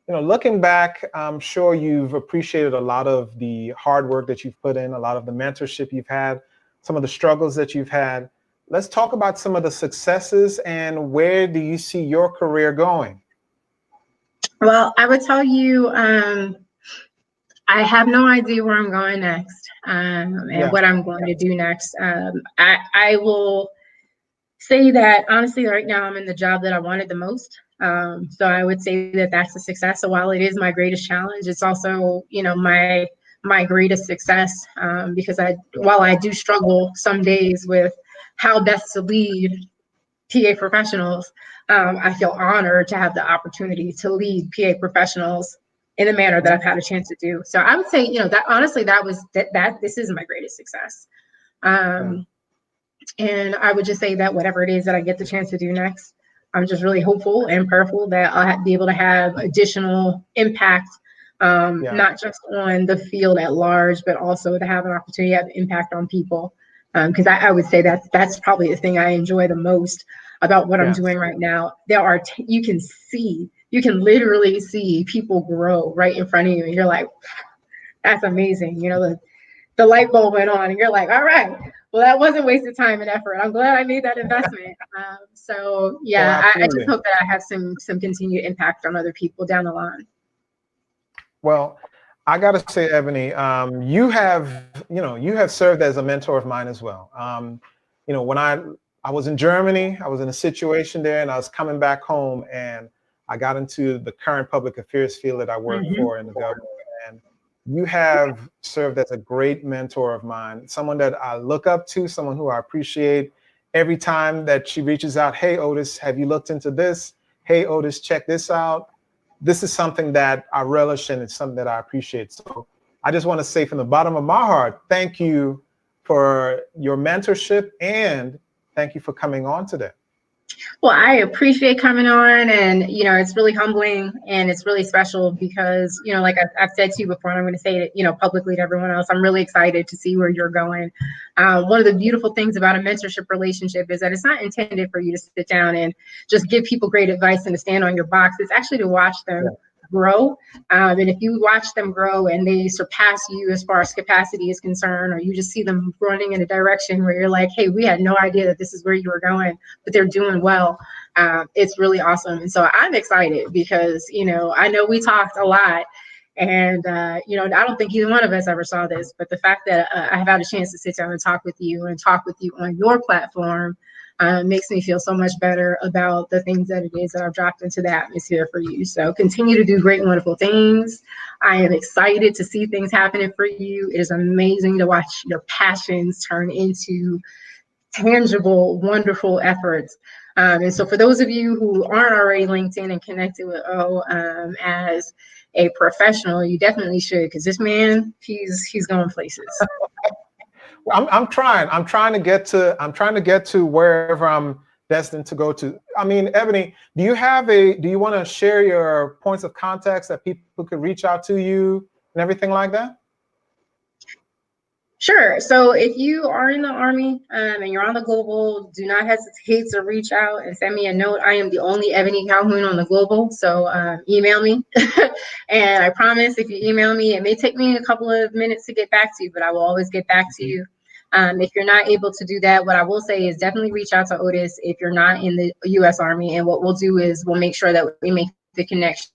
Looking back, I'm sure you've appreciated a lot of the hard work that you've put in, a lot of the mentorship you've had, some of the struggles that you've had. Let's talk about some of the successes and where do you see your career going? Well, I would tell you, I have no idea where I'm going next, and what I'm going to do next. I will say that honestly, right now I'm in the job that I wanted the most. So I would say that that's a success. So while it is my greatest challenge, it's also, my greatest success, because while I do struggle some days with how best to lead PA professionals, I feel honored to have the opportunity to lead PA professionals in the manner that I've had a chance to do. So I would say, that honestly, this is my greatest success. And I would just say that whatever it is that I get the chance to do next, I'm just really hopeful and prayerful that I'll be able to have additional impact, not just on the field at large, but also to have an opportunity to have impact on people. Because I would say that's probably the thing I enjoy the most about what I'm doing right now. You can literally see people grow right in front of you, and you're like, that's amazing. The light bulb went on, and you're like, all right, well, that wasn't wasted time and effort. I'm glad I made that investment. I just hope that I have some continued impact on other people down the line. Well, I got to say, Ebony, you have served as a mentor of mine as well. When I was in Germany, I was in a situation there, and I was coming back home, and I got into the current public affairs field that I work for in the government. And you have served as a great mentor of mine, someone that I look up to, someone who I appreciate. Every time that she reaches out, hey, Otis, have you looked into this? Hey, Otis, check this out. This is something that I relish, and it's something that I appreciate. So I just want to say from the bottom of my heart, thank you for your mentorship, and thank you for coming on today. Well, I appreciate coming on, and it's really humbling and it's really special because like I've said to you before, and I'm going to say it publicly to everyone else, I'm really excited to see where you're going. One of the beautiful things about a mentorship relationship is that it's not intended for you to sit down and just give people great advice and to stand on your box. It's actually to watch them grow, and if you watch them grow and they surpass you as far as capacity is concerned, or you just see them running in a direction where you're like, hey, we had no idea that this is where you were going, but they're doing well, it's really awesome. And so I'm excited because I know we talked a lot, and I don't think either one of us ever saw this, but the fact that I have had a chance to sit down and talk with you on your platform makes me feel so much better about the things that it is that I've dropped into the atmosphere for you. So continue to do great and wonderful things. I am excited to see things happening for you. It is amazing to watch your passions turn into tangible, wonderful efforts. And so for those of you who aren't already linked in and connected with as a professional, you definitely should, because this man, he's going places. I'm trying to get to wherever I'm destined to go to. I mean, Ebony, do you want to share your points of contacts that people could reach out to you? and everything like that? Sure. So if you are in the Army and you're on the global, do not hesitate to reach out and send me a note. I am the only Ebony Calhoun on the global, so email me. And I promise, if you email me, it may take me a couple of minutes to get back to you, but I will always get back to you. If you're not able to do that, what I will say is definitely reach out to Otis if you're not in the U.S. Army. And what we'll do is we'll make sure that we make the connection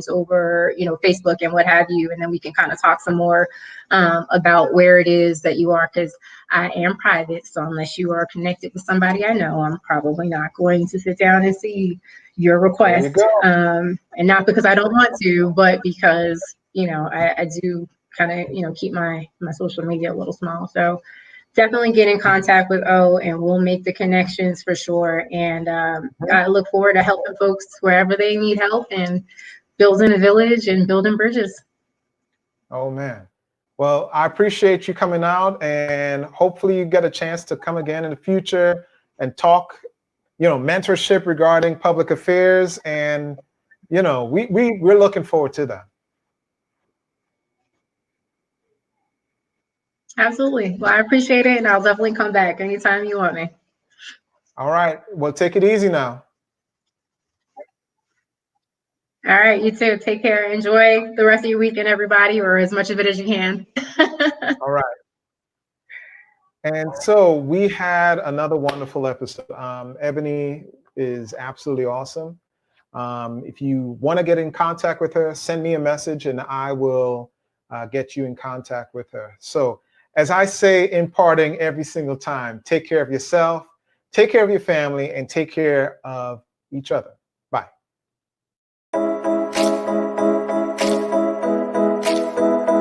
over, Facebook and what have you, and then we can kind of talk some more about where it is that you are, because I am private, so unless you are connected with somebody I know, I'm probably not going to sit down and see your request. And not because I don't want to, but because I do kind of keep my social media a little small. So definitely get in contact with O, and we'll make the connections for sure. And I look forward to helping folks wherever they need help, and building a village and building bridges. Oh, man. Well, I appreciate you coming out, and hopefully you get a chance to come again in the future and talk, mentorship regarding public affairs. And, we're looking forward to that. Absolutely. Well, I appreciate it, and I'll definitely come back anytime you want me. All right. Well, take it easy now. All right, you too. Take care. Enjoy the rest of your weekend, everybody, or as much of it as you can. All right. And so we had another wonderful episode. Ebony is absolutely awesome. If you want to get in contact with her, send me a message and I will get you in contact with her. So as I say in parting every single time, take care of yourself, take care of your family, and take care of each other.